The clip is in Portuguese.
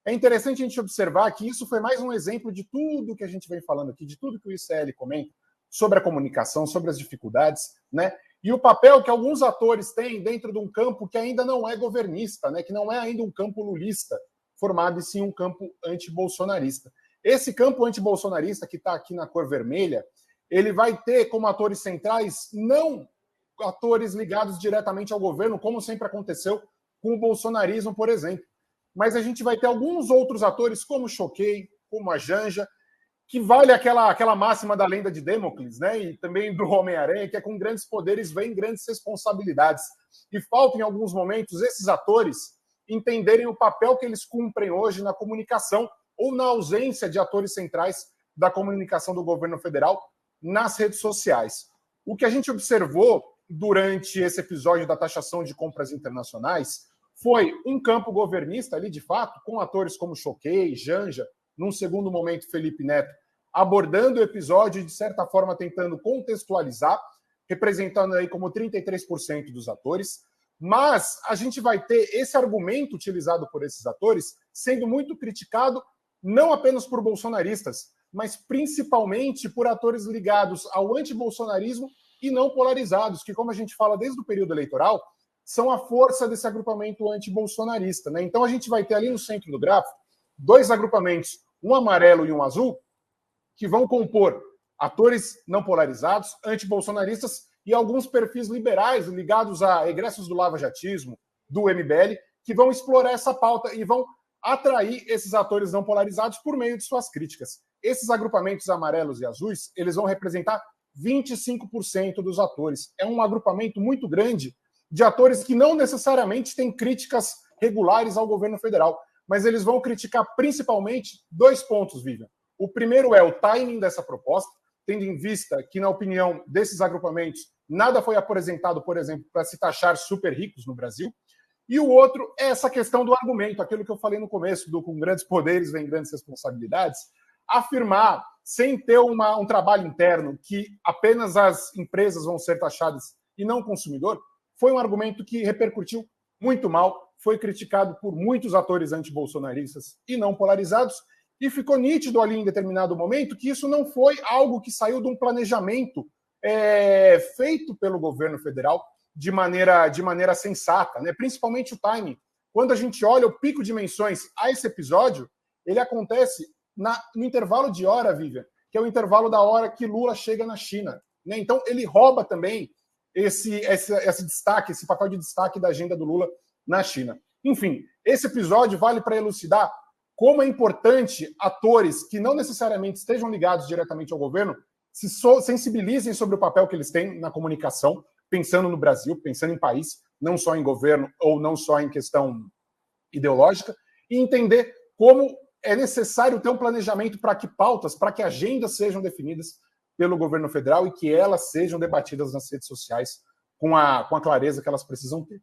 É interessante a gente observar que isso foi mais um exemplo de tudo que a gente vem falando aqui, de tudo que o ICL comenta sobre a comunicação, sobre as dificuldades, né? E o papel que alguns atores têm dentro de um campo que ainda não é governista, né? Que não é ainda um campo lulista, formado e sim um campo antibolsonarista. Esse campo antibolsonarista que está aqui na cor vermelha, ele vai ter como atores centrais não atores ligados diretamente ao governo, como sempre aconteceu com o bolsonarismo, por exemplo. Mas a gente vai ter alguns outros atores, como o Choquei, como a Janja, que vale aquela máxima da lenda de Damocles, né? E também do Homem-Aranha, que é com grandes poderes vem grandes responsabilidades. E falta, em alguns momentos, esses atores entenderem o papel que eles cumprem hoje na comunicação ou na ausência de atores centrais da comunicação do governo federal nas redes sociais. O que a gente observou durante esse episódio da taxação de compras internacionais foi um campo governista ali, de fato, com atores como Choquei, Janja, num segundo momento Felipe Neto, abordando o episódio e, de certa forma, tentando contextualizar, representando aí como 33% dos atores. Mas a gente vai ter esse argumento utilizado por esses atores sendo muito criticado, não apenas por bolsonaristas, mas principalmente por atores ligados ao antibolsonarismo e não polarizados, que, como a gente fala desde o período eleitoral, são a força desse agrupamento antibolsonarista, né? Então a gente vai ter ali no centro do gráfico dois agrupamentos, um amarelo e um azul, que vão compor atores não polarizados, antibolsonaristas e alguns perfis liberais ligados a egressos do lavajatismo, do MBL, que vão explorar essa pauta e vão atrair esses atores não polarizados por meio de suas críticas. Esses agrupamentos amarelos e azuis, eles vão representar 25% dos atores. É um agrupamento muito grande de atores que não necessariamente têm críticas regulares ao governo federal, mas eles vão criticar principalmente dois pontos, Vivian. O primeiro é o timing dessa proposta, tendo em vista que, na opinião desses agrupamentos, nada foi apresentado, por exemplo, para se taxar super ricos no Brasil. E o outro é essa questão do argumento, aquilo que eu falei no começo, do com grandes poderes vem grandes responsabilidades, afirmar, sem ter um trabalho interno, que apenas as empresas vão ser taxadas e não o consumidor, foi um argumento que repercutiu muito mal, foi criticado por muitos atores antibolsonaristas e não polarizados, e ficou nítido ali em determinado momento que isso não foi algo que saiu de um planejamento feito pelo governo federal de maneira sensata, né? Principalmente o timing. Quando a gente olha o pico de menções a esse episódio, ele acontece no intervalo de hora, Vivian, que é o intervalo da hora que Lula chega na China, né? Então ele rouba também esse destaque, esse papel de destaque da agenda do Lula na China. Enfim, esse episódio vale para elucidar como é importante atores que não necessariamente estejam ligados diretamente ao governo se sensibilizem sobre o papel que eles têm na comunicação, pensando no Brasil, pensando em país, não só em governo ou não só em questão ideológica, e entender como é necessário ter um planejamento para que pautas, para que agendas sejam definidas pelo governo federal e que elas sejam debatidas nas redes sociais com a clareza que elas precisam ter.